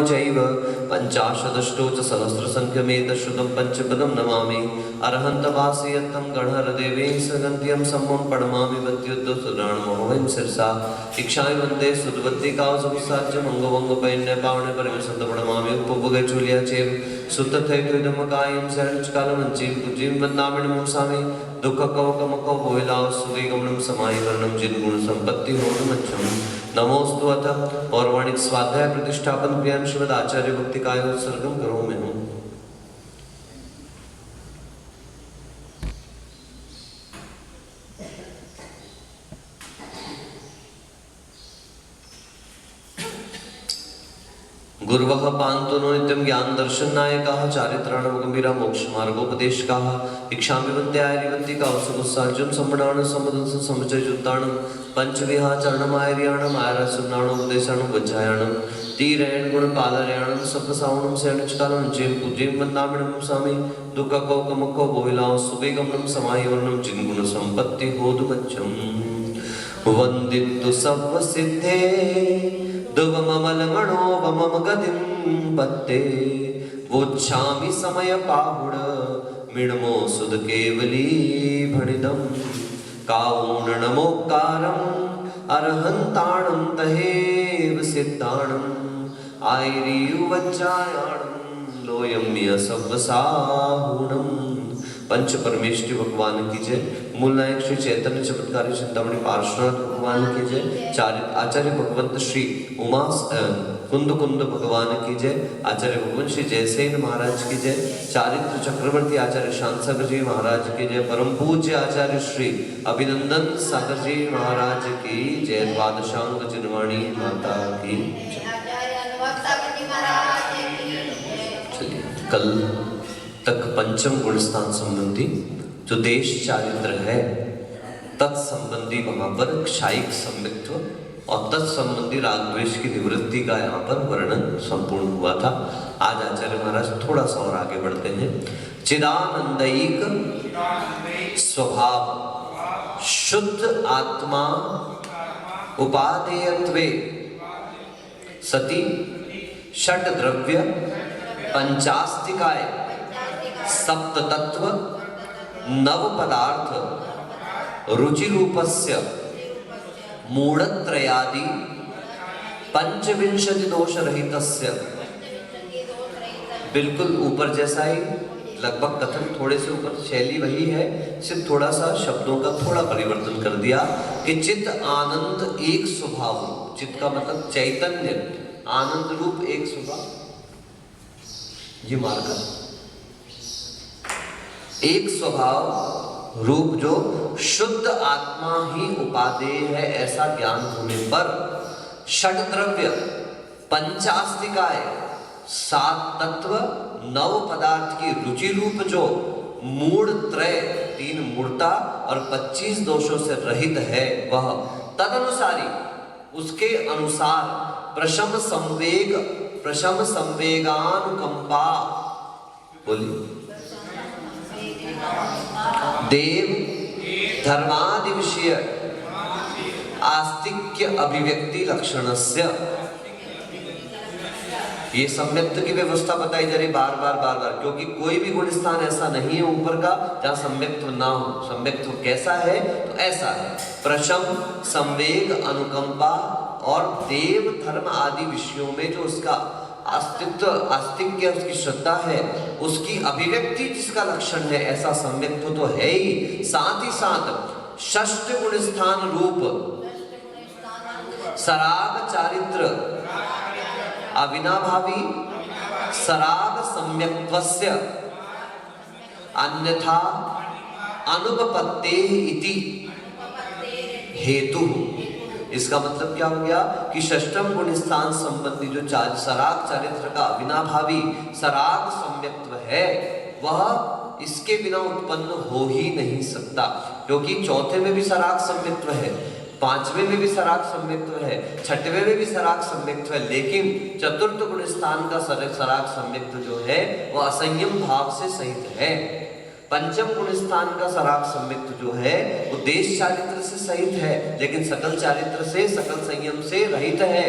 चैव पंचाशदष्टौ च सहस्रसङ्ख्यमेतश्रुतं पंचपदं नमामि अरहन्तवासयत्तं गणहरदेवेन सगन्त्यं सम्मं प्रणमामि वद्युद्धसुराणमोहं शिरसा इक्षामि वन्दे सुदवत्तिकावसुसाच्य मंगवंगपैन्य पावने परमेशन्तप्रणमामि उपभोगचूल्या चेव सुतथैकृतमकायं शरणकालमञ्चीं पूज्यं वन्दामि नमोऽस्मि दुःखकवकमको भोइलाव सुवेगमनं समाहिवर्णं जिनगुण संपत्ति होतमच्छं नमोस्तु अथ पौर्वाणिक स्वाध्याय प्रतिष्ठापन ज्ञान श्रीमद आचार्य भक्ति काय उत्सर्गम करो मैं हूँ। गुरुवः पान्तुनो नित्यं ज्ञान दर्शनायकाः चारित्राणां गम्भीरा मोक्ष मार्गोपदेशकाः इक्षामि वन्द्यायरिवन्तिकावसुगुस्साज्यं सम्मणानं सम्मदंसं समचयुत्तानं पंचविहाचरणमायर्याणं आयरासुनाणं उपदेशाणं वज्जायाणं तीरेण गुणपालर्याणं सप्तसावणं सेणचकालं जें पूज्यं वन्दामि नमस्सामि दुःखकौकमुखो बोहिलाव सुवेगमनं समाहिवर्णं जिनगुण संपत्ति होतुमच्छं वन्दितु सर्वसिद्धे दुवममलमणो वमम गतिं पत्ते वोच्छामि समय पाहुड मिणमो सुद केवली भणिदं काऊणनमोक्कारम् अरहन्ताणं तहेव सिद्धाणं आयरियुवज्जायाणं लोयं यसव्वसाहुणम् पंच परमेश्वरी भगवान की जय। मूल नायक श्री चैतन्य चमत्कारी चिंतामणि पार्श्वनाथ भगवान की जय। आचार्य भगवंत श्री उमा कुंद कुंद भगवान की जय। आचार्य भगवंत श्री जयसेन महाराज की जय। चारित्र चक्रवर्ती आचार्य शांत सागर जी महाराज की जय। परम पूज्य आचार्य श्री अभिनंदन सागर जी महाराज की जय। द्वादशांग जिनवाणी माता की चलिए कल तक पंचम गुणस्थान संबंधी जो देश चारित्र है तत्संबंधी वहां पर क्षायिक संबित्व और तत्संबंधी राग द्वेष की निवृत्ति का यहाँ पर वर्णन संपूर्ण हुआ था। आज आचार्य महाराज थोड़ा सा और आगे बढ़ते हैं। चिदानंदयिक स्वभाव शुद्ध आत्मा उपादेयत्वे सती षट द्रव्य पंचास्तिकाय सप्त तत्व नव पदार्थ रुचि रूपस्य मूढ़त्रयादि पंचविंशति दोष रहितस्य बिल्कुल ऊपर जैसा ही लगभग कथन थोड़े से ऊपर शैली वही है, सिर्फ थोड़ा सा शब्दों का थोड़ा परिवर्तन कर दिया कि चित्त आनंद एक स्वभाव। चित्त का मतलब चैतन्य, आनंद रूप एक स्वभाव, ये मार्ग एक स्वभाव रूप जो शुद्ध आत्मा ही उपादेय है ऐसा ज्ञान होने पर षट द्रव्य पंचास्तिकाय सात तत्व नव पदार्थ की रुचि रूप जो मूढ़ त्रय तीन मूढ़ता और 25 दोषों से रहित है वह तदनुसारी उसके अनुसार प्रशम संवेगानुकंपा बोलिए देव धर्मादि विषय आस्तिक्य अभिव्यक्ति लक्षणस्य ये सम्यक्त की व्यवस्था बताई जा रही बार बार क्योंकि कोई भी गुण स्थान ऐसा नहीं है ऊपर का जहाँ सम्यक्त ना हो। सम्यक्त कैसा है तो ऐसा है प्रशम संवेग अनुकंपा और देव धर्म आदि विषयों में जो उसका आस्तिक्य उसकी श्रद्धा है उसकी अभिव्यक्ति जिसका लक्षण है ऐसा सम्यक्त तो है ही। साथ ही साथ षष्ठ गुण स्थान रूप सराग चारित्र अविनाभावी सराग सम्यक्त्वस्य अन्यथा अनुपपत्ते इति हेतु। इसका मतलब क्या हो गया कि षष्ठम गुण स्थान संबंधी जो सराग चारित्र का अविनाभावी सराग सम्यक्त्व है वह इसके बिना उत्पन्न हो ही नहीं सकता, क्योंकि चौथे में भी सराग सम्यक्त्व है, पांचवें में भी सराग सम्यक्त्व है, छठवें में भी सराग सम्यक्त्व है, लेकिन चतुर्थ गुण स्थान का सराग सम्यक्त्व जो है वह असंयम भाव से सहित है। पंचम गुण स्थान का सराग सम्यक्त्व जो है वो देश चारित्र से सहित है, लेकिन सकल चारित्र से सकल संयम से रहित है।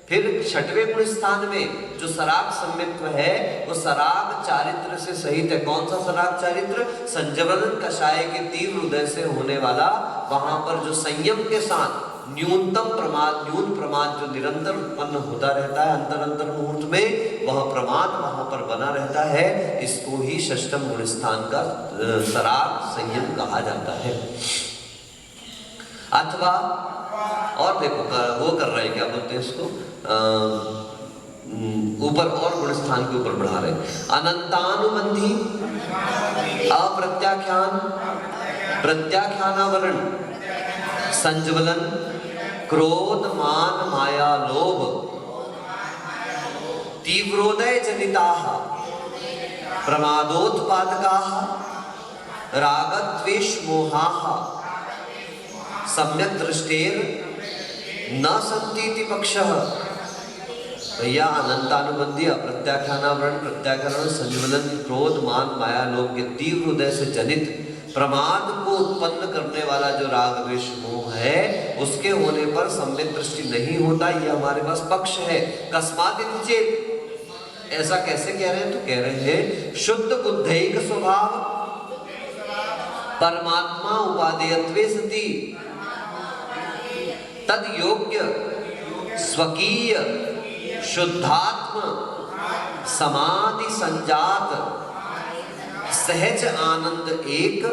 फिर छठवें गुण स्थान में जो सराग सम्यक्त्व है वो सराग चारित्र से सहित है। कौन सा सराग चारित्र? संजवलन कषाय के तीव्र हृदय से होने वाला, वहां पर जो संयम के साथ न्यूनतम प्रमाद, न्यून प्रमाद जो निरंतर उत्पन्न होता रहता है अंतर अंतर मुहूर्त में, वह प्रमाद वहां पर बना रहता है। इसको ही षष्ठम गुण स्थान का सराग संयम कहा जाता है। अथवा और देखो वो कर रहे हैं, क्या बोलते हैं इसको, ऊपर और गुण स्थान के ऊपर बढ़ा रहे हैं। अनंतानुबंधी, अप्रत्याख्यान, प्रत्याख्यानावरण, संज्वलन, क्रोध, मान, माया, लोभ, तीव्रोदय जनिताः, प्रमादोत्पादकाः, रागद्वेष मोहाः, सम्यक दृष्टेर न संतीति पक्षः। भैया अनंतानुबंधी, अप्रत्याख्यानावरण, प्रत्याख्यान, संज्वलन, क्रोध, मान, माया, लोभ के तीव्र हृदय से जनित प्रमाद को उत्पन्न करने वाला जो राग द्वेष मोह है, उसके होने पर सम्यक दृष्टि नहीं होता, ये हमारे पास पक्ष है। कस्मात् चेत्, ऐसा कैसे कह रहे हैं? तो कह रहे हैं शुद्ध बुद्धैक स्वभाव परमात्मा उपादेयत्वे सति तद योग्य स्वकीय शुद्धात्म समाधि संजात सहज आनंद एक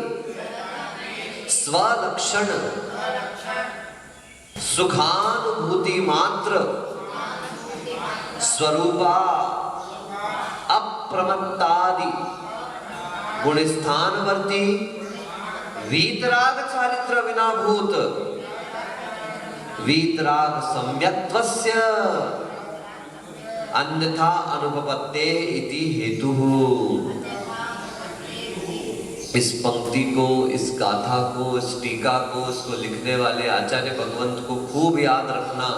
स्वलक्षण सुखानुभूति मात्र स्वरूपा अप्रमत्तादि गुणस्थानवर्ती वीतराग चारित्र विनाभूत वीतराग सम्यक्त्वस्य अन्यथा अनुपपत्ते इति हेतुः। इस पंक्ति को, इस गाथा को, इस टीका को, इसको लिखने वाले आचार्य भगवंत को खूब याद रखना।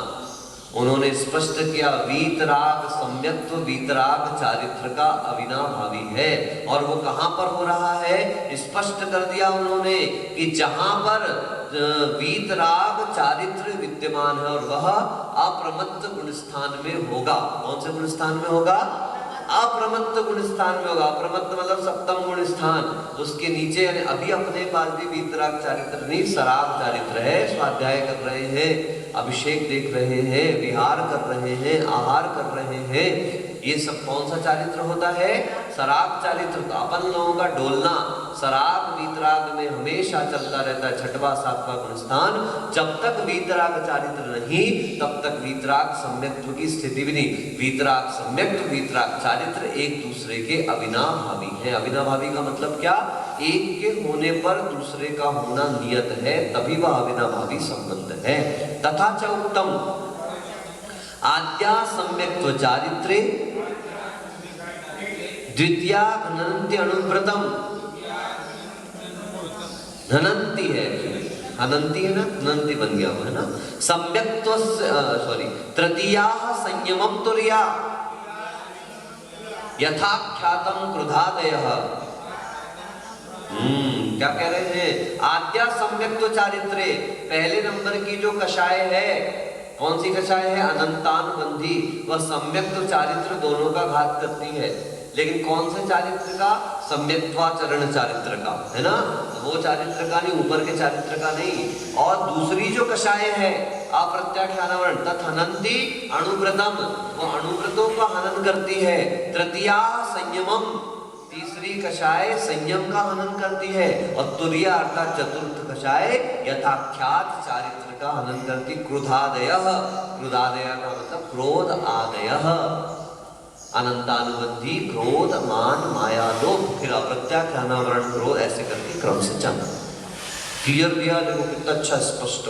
उन्होंने स्पष्ट किया वीतराग सम्यक्त्व वीतराग चारित्र का अविनाभावी है। और वो कहां पर हो रहा है? स्पष्ट कर दिया उन्होंने कि जहां पर वीतराग चारित्र विद्यमान है और वह अप्रमत्त गुण स्थान में होगा। कौन से गुण स्थान में होगा? अप्रमत्त गुण स्थान में होगा। अप्रमत्त मतलब सप्तम गुण स्थान, उसके नीचे यानी अभी अपने पास भी वीतराग चारित्र नहीं, सराग चारित्र है। स्वाध्याय कर रहे हैं, अभिषेक देख रहे हैं, विहार कर रहे हैं, आहार कर रहे हैं, ये सब कौन सा चारित्र होता है? सराग चारित्र। तो अपन लोगों का डोलना सराग वीतराग में हमेशा चलता रहता है, छठवां सातवां गुण स्थान। जब तक वीतराग चारित्र नहीं तब तक वीतराग सम्यक्त्व की स्थिति भी नहीं। वीतराग सम्यक्त्व वीतराग चारित्र एक दूसरे के अविनाभावी है। अविनाभावी का मतलब क्या? एक के होने पर दूसरे का होना नियत है, तभी वह अविनाभावी संबंध है। तथा च उत्तम आद्या सम्यक्त्व चारित्रे द्वितीया घनन्ति अनुव्रतम, घनन्ति है, अनंती है ना, घनन्ति बन गया है ना। सम्यक्त्व तृतीया संयमम तुर्या यथाख्यातम क्रोधादयः। क्या कह रहे हैं? आद्या सम्यक्त्व चारित्रे, पहले नंबर की जो कषाय है, कौन सी कषाय है? अनंतानुबंधी। वह सम्यक्त्व चारित्र दोनों का घात करती है, लेकिन कौन से चारित्र का? सम्यक्त्वाचरण चारित्र का, है ना, वो चारित्र का नहीं, ऊपर के चारित्र का नहीं। और दूसरी जो कषाय है अप्रत्याख्यानावरण तत्हनन्ति अणुव्रतम, वो अणुव्रतों का हनन करती है। तृतीया संयमम, तीसरी कषाय संयम का हनन करती है। और तुर्या अर्थात चतुर्थ कषाय यथाख्यात चारित्र का हनन करती। क्रोधादयः, क्रोधादयः का मतलब क्रोध आदयः, अनंतानुबंधी, क्रोध, मान, माया, लोभ, फिर अप्रत्याख्यानावरण, क्रोध, ऐसे करके क्रम से चलना। क्लियर दिया, देखो कितना अच्छा स्पष्ट।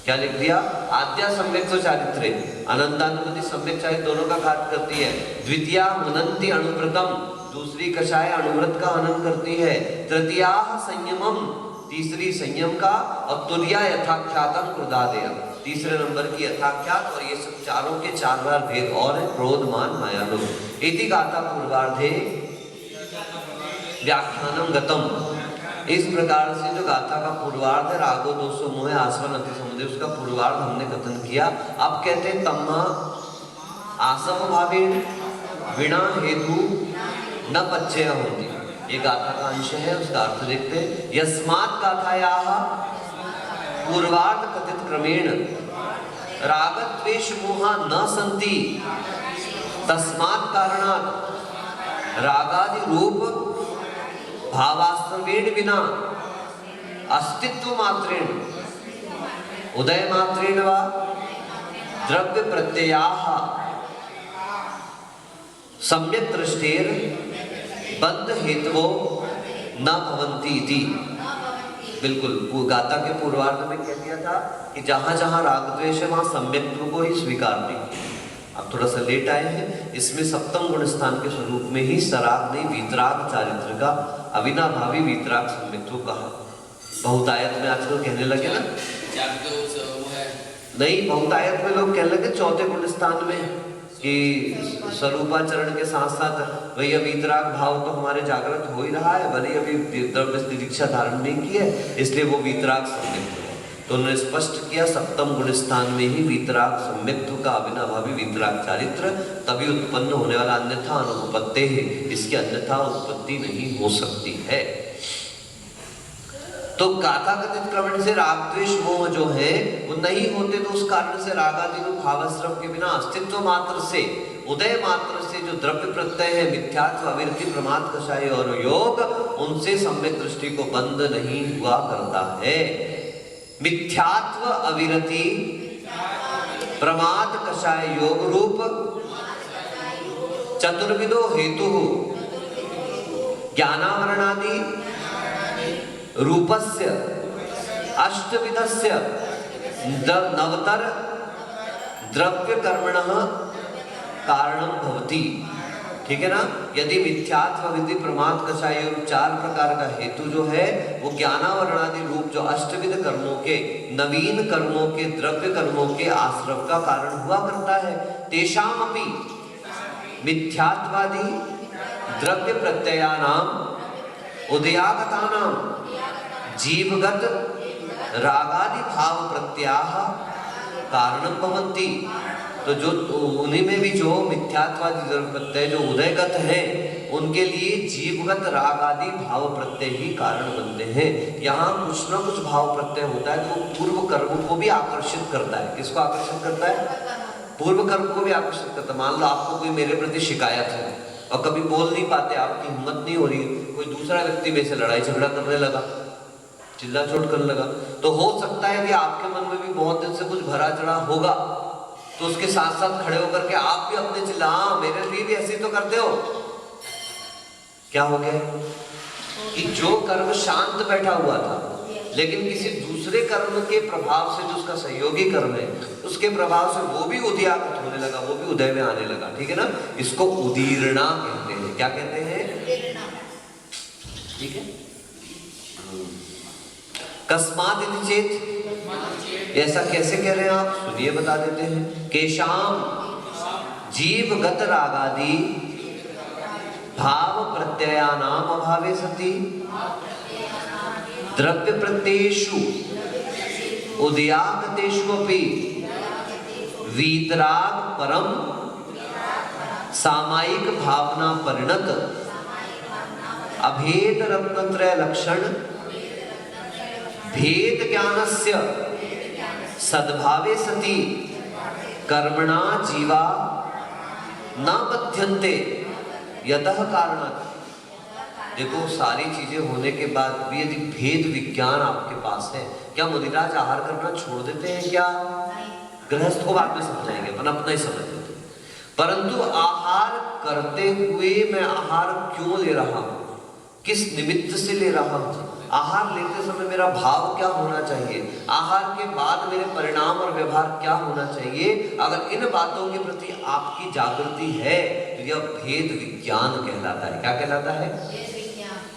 क्या लिख दिया? आद्या सम्यक्त्व चारित्रे, अनंतानुबंधी सम्यक चारित्र दोनों का घात करती है। द्वितीया हनन्ति अणुव्रतम, दूसरी कषाय अणुव्रत का हनन करती है। तृतीया संयमम, तीसरी संयम का। और तुर्या यथाख्यातम क्रोधादय, तीसरे नंबर की यथाख्यात। और ये सब चारों के चार बार भेद और है, क्रोध, मान, माया, लोभ। इति गाथा पूर्वार्धे व्याख्यानम गतम, इस प्रकार से जो गाथा का पूर्वार्ध है, रागो दोषो मोह आस्वन अति समुदय, उसका पूर्वार्ध हमने कथन किया। अब कहते हैं तम्मा आसम भावेन विना हेतु न पच्चय होती। ये गाथा का अंश है, उसका अर्थ देखते हैं। यस्मात् गाथायाः पूर्वार्ध कथित क्रमेण राग द्वेष मोहा न संति तस्मात् कारणात् रागादि रूप भावास्तवेन विना अस्तित्व मात्रेण उदय मात्रेण वा द्रव्य प्रत्ययाः सम्यक् दृष्टेर बंध हेतवो न भवन्ति इति। बिल्कुल गाथा के पूर्वार्ध में कह दिया था कि जहां जहां राग द्वेष है वहां सम्यक को ही स्वीकार नहीं। अब थोड़ा सा लेट आए हैं, इसमें सप्तम गुण स्थान के स्वरूप में ही सराग ने वीतराग चारित्र का अविनाभावी वीतराग सम्यक्त्व कहा। बहुतायत में आजकल कहने लगे ना, नहीं बहुतायत में लोग कहने लगे चौथे गुण स्थान में कि स्वरूपाचरण के साथ साथ वही वीतराग भाव तो हमारे जागृत हो ही रहा है, भले अभी द्रव्य दीक्षा धारण नहीं की है, इसलिए वो वीतराग सम्यक्त्व है। तो उन्होंने स्पष्ट किया सप्तम गुण स्थान में ही वीतराग सम्यक्त्व का अविनाभावी वीतराग चारित्र तभी उत्पन्न होने वाला, अन्यथा अनुपत्ति है, इसकी अन्यथा उत्पत्ति नहीं हो सकती है। तो गाथा कथित क्रमण से राग द्वेष मोह जो है वो नहीं होते, तो उस कारण से रागादि रूप भावस्रव के बिना अस्तित्व मात्र से उदय मात्र से जो द्रव्य प्रत्यय है मिथ्यात्व अविरति प्रमाद कषाय और योग, उनसे सम्यक दृष्टि को बंद नहीं हुआ करता है। मिथ्यात्व अविरति प्रमाद कषाय योग रूप चतुर्विदो हेतु ज्ञानावरणादि रूपस्य अष्टविधस्य नवतर द्रव्य कर्मणः कारणं भवति। ठीक है ना। यदि मिथ्यात्व विधि प्रमाद कषाय चार प्रकार का हेतु जो है वो ज्ञानावरणादि रूप जो अष्टविध कर्मों के नवीन कर्मों के द्रव्य कर्मों के आश्रव का कारण हुआ करता है, तेषामपि मिथ्यात्वादि द्रव्य प्रत्ययानाम उदयागतानाम जीवगत रागादि भाव प्रत्याह कारणं भवन्ति। तो जो उन्हीं में भी जो मिथ्यात्वादि द्रव्य प्रत्यय जो उदयगत है उनके लिए जीवगत राग आदि भाव प्रत्यय ही कारण बनते हैं। यहाँ कुछ ना कुछ भाव प्रत्यय होता है जो पूर्व कर्म को भी आकर्षित करता है। किसको आकर्षित करता है? पूर्व कर्म को भी आकर्षित करता है। मान लो आपको कोई मेरे प्रति शिकायत है और कभी बोल नहीं पाते, आपकी हिम्मत नहीं हो रही, कोई दूसरा व्यक्ति में से लड़ाई झगड़ा करने लगा, चिल्ला चोट करने लगा, तो हो सकता है कि आपके मन में भी बहुत दिन से कुछ भरा चढ़ा होगा, तो उसके साथ साथ खड़े होकर के आप भी अपने चिल्ला, हाँ मेरे लिए भी ऐसे तो करते हो। क्या हो गया कि जो कर्म शांत बैठा हुआ था लेकिन किसी दूसरे कर्म के प्रभाव से जो उसका सहयोगी कर्म है उसके प्रभाव से वो भी उदयागत होने लगा, वो भी उदय में आने लगा। ठीक है ना। इसको उदीर्णा कहते हैं। क्या कहते हैं? ठीक है। कस्मात् इति चेत, ऐसा कैसे कह रहे हैं आप? सुनिए बता देते हैं। केशाम जीवगत रागादि भाव प्रत्ययानाम अभावे सति द्रव्य प्रत्ययेषु उदयागतेषु अपि वीतराग परम सामायिक भावना परिणत अभेद रत्नत्रय लक्षण भेद ज्ञानस्य सद्भावे सति कर्मणा जीवा न बध्यन्ते यतः कारणात्। देखो सारी चीजें होने के बाद भी यदि भेद विज्ञान आपके पास है, क्या मुदिराज आहार करना छोड़ देते हैं क्या? गृहस्थ को बाद में समझाएंगे, अपन अपना ही समझ लेते हैं। परंतु आहार करते हुए मैं आहार क्यों ले रहा हूं, किस निमित्त से ले रहा हूं, आहार लेते समय मेरा भाव क्या होना चाहिए, आहार के बाद मेरे परिणाम और व्यवहार क्या होना चाहिए, अगर इन बातों के प्रति आपकी जागृति है तो यह भेद विज्ञान कहलाता है। क्या कहलाता है?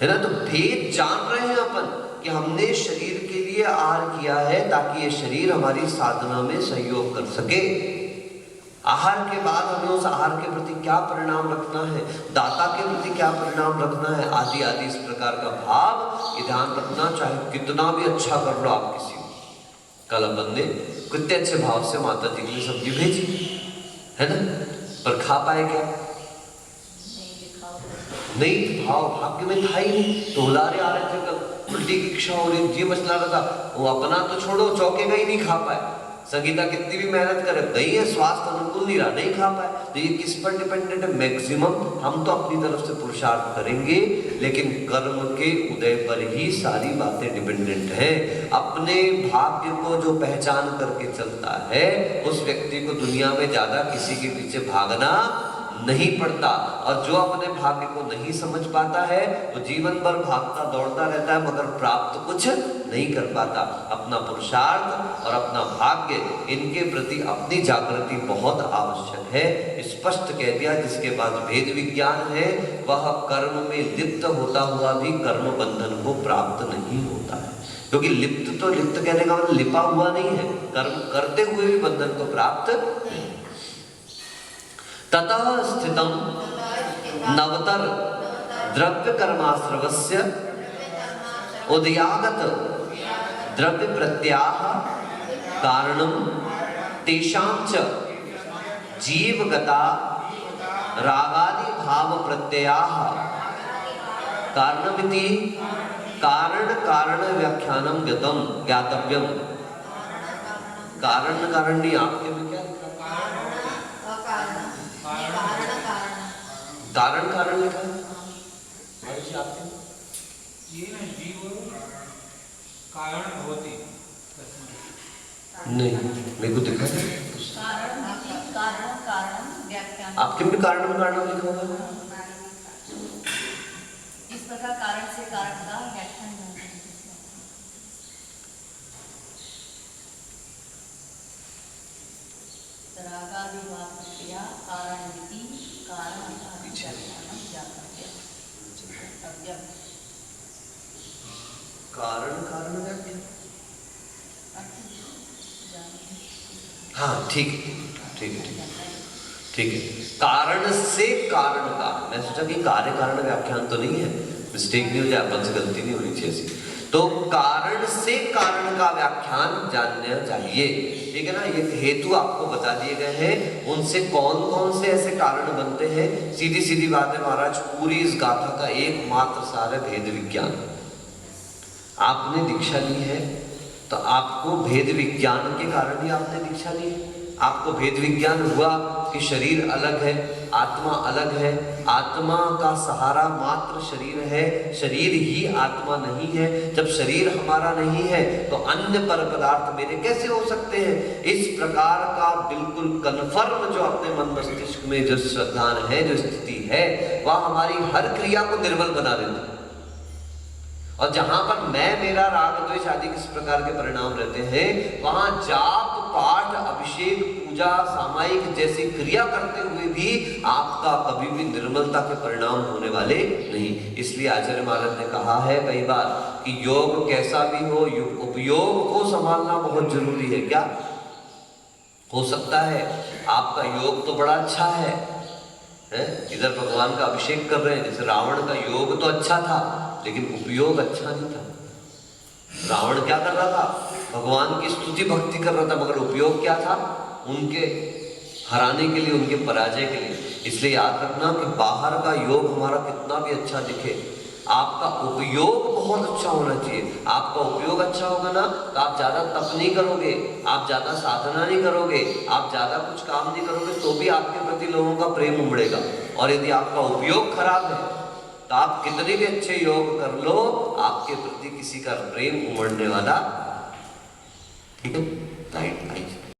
है ना। तो भेद जान रहे हैं अपन कि हमने शरीर के लिए आहार किया है ताकि ये शरीर हमारी साधना में सहयोग कर सके। आहार के बाद हमें उस आहार के प्रति क्या परिणाम रखना है, दाता के प्रति क्या परिणाम रखना है, आदि आदि इस प्रकार का भाव ये ध्यान रखना। चाहे कितना भी अच्छा कर लो आप किसी को, कल अपन ने कितने अच्छे भाव से माता जी के लिए सब्जी भेजी है ना, पर खा पाए क्या? नहीं, भाव भाग्य में था ही नहीं। तो हुलारे आ रहे थे, कल उल्टी की इच्छा हो रही, जी मचला रहा था, वो अपना तो छोड़ो, चौकेगा ही नहीं खा पाए। संगीता कितनी भी मेहनत करे, नहीं है, स्वास्थ्य अनुकूल नहीं रहा, नहीं खा पाए। तो ये किस पर डिपेंडेंट है? मैक्सिमम हम तो अपनी तरफ से पुरुषार्थ करेंगे, लेकिन कर्म के उदय पर ही सारी बातें डिपेंडेंट हैं। अपने भाग्य को जो पहचान करके चलता है, उस व्यक्ति को दुनिया में ज्यादा किसी के पीछे भागना नहीं पड़ता। और जो अपने भाग्य को नहीं समझ पाता है, वो जीवन भर भागता दौड़ता रहता है, मगर प्राप्त कुछ नहीं कर पाता। अपना पुरुषार्थ और अपना भाग्य, इनके प्रति अपनी जागृति बहुत आवश्यक है। स्पष्ट कह दिया, जिसके पास भेद विज्ञान है वह कर्म में लिप्त होता हुआ भी कर्म बंधन को प्राप्त नहीं होता है। क्योंकि लिप्त तो, लिप्त कहने का मतलब लिपा हुआ नहीं है, कर्म करते हुए भी बंधन को प्राप्त नहीं। ततः स्थितम नवतर द्रव्य कर्माश्रवस्य उदयागत द्रव्य प्रत्याह कारणम तेषां च जीवगता रागादि भाव प्रत्ययाः कारणमिति कारण कारण व्याख्यानम गतम ज्ञातव्यम। कारण कारण नहीं, आपके में क्या कारण कारण लिखा है? आपके ये ना जीव कारण होती नहीं, मेरे को दिखा है कारण कारण व्याख्यान। आपके भी कारण में कारण लिखा हुआ है। इस प्रकार कारण से कारण का व्याख्यान रागादि भाव प्रत्यय कारणमिति कारण कारण कारण व्याख्या, हाँ ठीक है, ठीक है, ठीक है। कारण से कारण का, मैं सोचा कि कार्य कारण व्याख्यान तो नहीं है, मिस्टेक नहीं हो जाए, अपन से गलती नहीं होनी चाहिए ऐसी। तो कारण से कारण का व्याख्यान जानना चाहिए, ठीक है ना। ये हेतु आपको बता दिए गए हैं, उनसे कौन कौन से ऐसे कारण बनते हैं। सीधी सीधी बात है महाराज, पूरी इस गाथा का एकमात्र सार है भेद विज्ञान। आपने दीक्षा ली है तो आपको भेद विज्ञान के कारण ही आपने दीक्षा ली है। आपको भेद विज्ञान हुआ कि शरीर अलग है, आत्मा अलग है, आत्मा का सहारा मात्र शरीर है, शरीर ही आत्मा नहीं है। जब शरीर हमारा नहीं है तो अन्य पर पदार्थ मेरे कैसे हो सकते हैं? इस प्रकार का बिल्कुल कन्फर्म जो अपने मन मस्तिष्क में जो श्रद्धान है, जो स्थिति है, वह हमारी हर क्रिया को निर्बल बना देती है। और जहां पर मैं, मेरा, राग द्वेष आदि किस प्रकार के परिणाम रहते हैं, वहां जाप पाठ अभिषेक पूजा सामायिक जैसी क्रिया करते हुए भी आपका कभी भी निर्मलता के परिणाम होने वाले नहीं। इसलिए आचार्य महाराज ने कहा है कई बार कि योग कैसा भी हो, उपयोग को संभालना बहुत जरूरी है। क्या हो सकता है आपका योग तो बड़ा अच्छा है, इधर भगवान का अभिषेक कर रहे हैं, जैसे रावण का योग तो अच्छा था लेकिन उपयोग अच्छा नहीं था। रावण क्या कर रहा था? भगवान की स्तुति भक्ति कर रहा था, मगर उपयोग क्या था? उनके हराने के लिए, उनके पराजय के लिए। इसलिए याद रखना कि बाहर का योग हमारा कितना भी अच्छा दिखे, आपका उपयोग बहुत अच्छा होना चाहिए। आपका उपयोग अच्छा होगा ना तो आप ज्यादा तप नहीं करोगे, आप ज्यादा साधना नहीं करोगे, आप ज्यादा कुछ काम नहीं करोगे, तो भी आपके प्रति लोगों का प्रेम उमड़ेगा। और यदि आपका उपयोग खराब है तो आप कितने भी अच्छे योग कर लो, आपके प्रति किसी का प्रेम उमड़ने वाला, ठीक है, राइट।